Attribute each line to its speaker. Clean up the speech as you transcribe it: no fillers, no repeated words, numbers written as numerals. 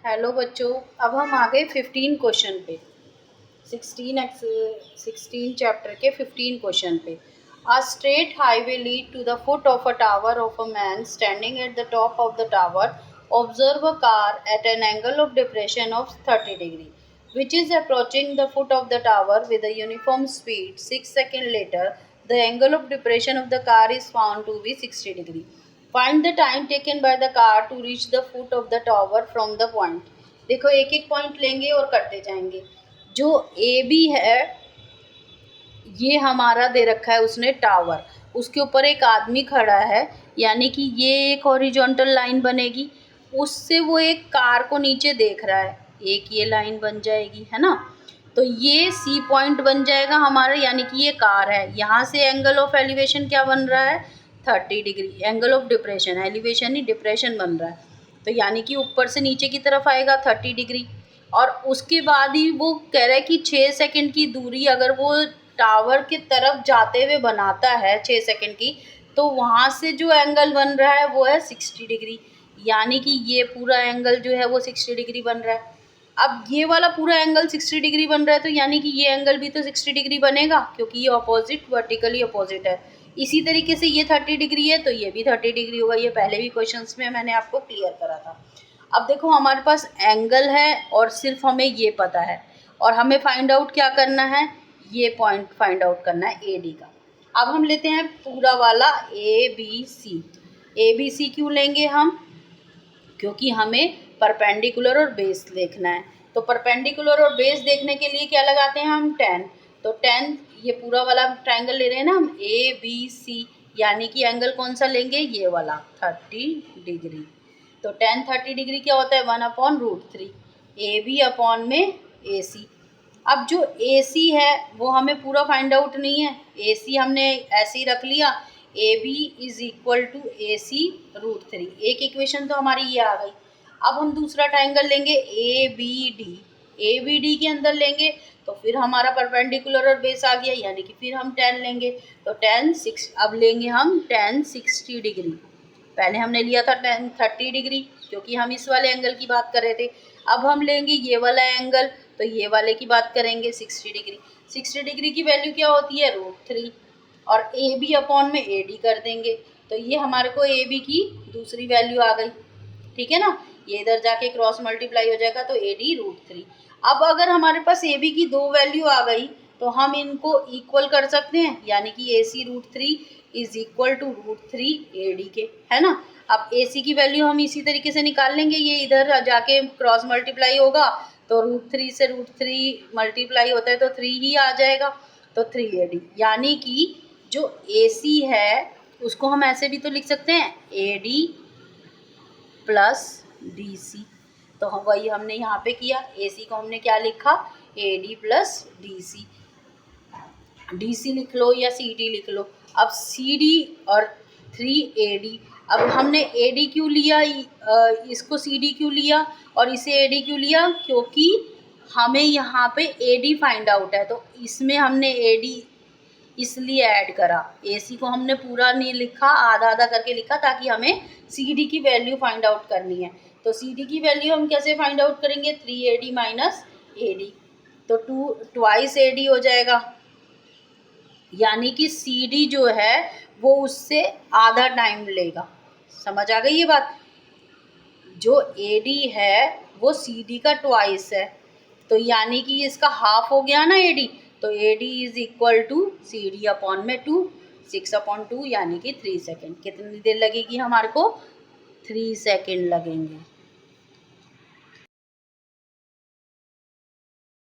Speaker 1: Hello बच्चों, अब हम आ गए 15 क्वेश्चन पे। 16 चैप्टर के 15 क्वेश्चन पे। A straight highway lead to the foot of a tower of a man standing at the top of the tower observe a car at an angle of depression of 30 degree which is approaching the foot of the tower with a uniform speed. 6 seconds later, the angle of depression of the car is found to be 60 degree. Find the time taken by the car to reach the foot of the tower from the point. देखो एक एक point लेंगे और करते जाएंगे। जो A B है ये हमारा दे रखा है उसने टावर, उसके ऊपर एक आदमी खड़ा है, यानी कि ये एक हॉरिजॉन्टल लाइन बनेगी, उससे वो एक कार को नीचे देख रहा है, एक ये लाइन बन जाएगी, है ना। तो ये सी पॉइंट बन जाएगा हमारा, यानी कि ये कार है। यहाँ से एंगल ऑफ एलिवेशन क्या बन रहा है, 30 degree. Angle of depression, elevation he depression बन रहा है, तो यानी कि ऊपर से नीचे की तरफ आएगा 30 डिग्री। और उसके बाद ही वो कह रहा है कि 6 सेकंड की दूरी अगर वो टावर की तरफ जाते हुए बनाता है 6 सेकंड की, तो वहाँ से जो एंगल बन रहा है वो है 60 डिग्री, यानी कि ये पूरा एंगल जो है वो 60 डिग्री बन रहा है। अब ये वाला पूरा एंगल 60 डिग्री बन रहा है, तो यानी कि ये एंगल भी तो 60 डिग्री बनेगा, क्योंकि ये अपोजिट, वर्टिकली अपोजिट है। इसी तरीके से ये 30 डिग्री है तो ये भी 30 डिग्री होगा। ये पहले भी क्वेश्चंस में मैंने आपको क्लियर करा था। अब देखो हमारे पास एंगल है और सिर्फ हमें ये पता है, और हमें फाइंड आउट क्या करना है, ये पॉइंट फाइंड आउट करना है ए डी का। अब हम लेते हैं पूरा वाला A B C. A B C क्यों लेंगे हम, क्योंकि हमें परपेंडिकुलर और बेस देखना है। तो परपेंडिकुलर और बेस देखने के लिए क्या लगाते हैं हम, 10। तो 10, ये पूरा वाला ट्रायंगल ले रहे हैं ना हम, ए बी सी, यानी कि एंगल कौन सा लेंगे, ये वाला 30 डिग्री। तो 10 30 डिग्री क्या होता है, 1/√3 ए बी अपॉन में ए सी। अब जो ए सी है वो हमें पूरा फाइंड आउट नहीं है, ए सी हमने ऐसे ही रख लिया, A B is equal to A C √3। एक इक्वेशन तो हमारी ये आ गई। अब हम दूसरा ट्रायंगल लेंगे A B D. A B D के अंदर लेंगे तो फिर हमारा परपेंडिकुलर और बेस आ गया, यानी कि फिर हम 10 लेंगे। तो 10 अब लेंगे हम 10 60 डिग्री। पहले हमने लिया था 10 30 डिग्री, क्योंकि हम इस वाले एंगल की बात कर रहे थे। अब हम लेंगे ये वाला एंगल, तो ये वाले की बात करेंगे 60 डिग्री। 60 डिग्री की वैल्यू क्या होती है, √3, और ए बी अपॉन में ए डी कर देंगे, तो ये हमारे को ए बी की दूसरी वैल्यू आ गई, ठीक है ना। ये इधर जाके क्रॉस मल्टीप्लाई हो जाएगा, तो ए डी √3। अब अगर हमारे पास ए बी की दो वैल्यू आ गई तो हम इनको इक्वल कर सकते हैं, यानी कि A C √3 is equal to √3 A D के, है ना। अब ए सी की वैल्यू हम इसी तरीके से निकाल लेंगे, ये इधर जाके क्रॉस मल्टीप्लाई होगा, तो √3 से √3 मल्टीप्लाई होता है तो 3 ही आ जाएगा, तो 3 ए डी। यानी कि जो ए सी है उसको हम ऐसे भी तो लिख सकते हैं, A D plus D C. तो हम वही हमने यहाँ पे किया, ए सी को हमने क्या लिखा, A D plus D C. D C लिख लो या सी डी लिख लो। अब सी डी और 3 ए डी। अब हमने ए डी क्यों लिया, इसको सी डी क्यों लिया और इसे ए डी क्यों लिया, क्योंकि हमें यहाँ पे ए डी फाइंड आउट है, तो इसमें हमने ए डी इसलिए ऐड करा। ए सी को हमने पूरा नहीं लिखा, आधा आधा करके लिखा, ताकि हमें सी डी की वैल्यू फाइंड आउट करनी है। तो सी डी की वैल्यू हम कैसे फाइंड आउट करेंगे, 3 A D minus A D, तो 2 ए डी हो जाएगा, यानी कि सी डी जो है वो उससे आधा टाइम लेगा। समझ आ गई ये बात, जो ए डी है वो सी डी का ट्वाइस है, तो यानी कि इसका हाफ हो गया ना ए डी, तो A D is equal to C D upon में 2, 6/2, यानी कि 3 सेकेंड। कितनी देर लगेगी हमारे को, 3 सेकेंड लगेंगे।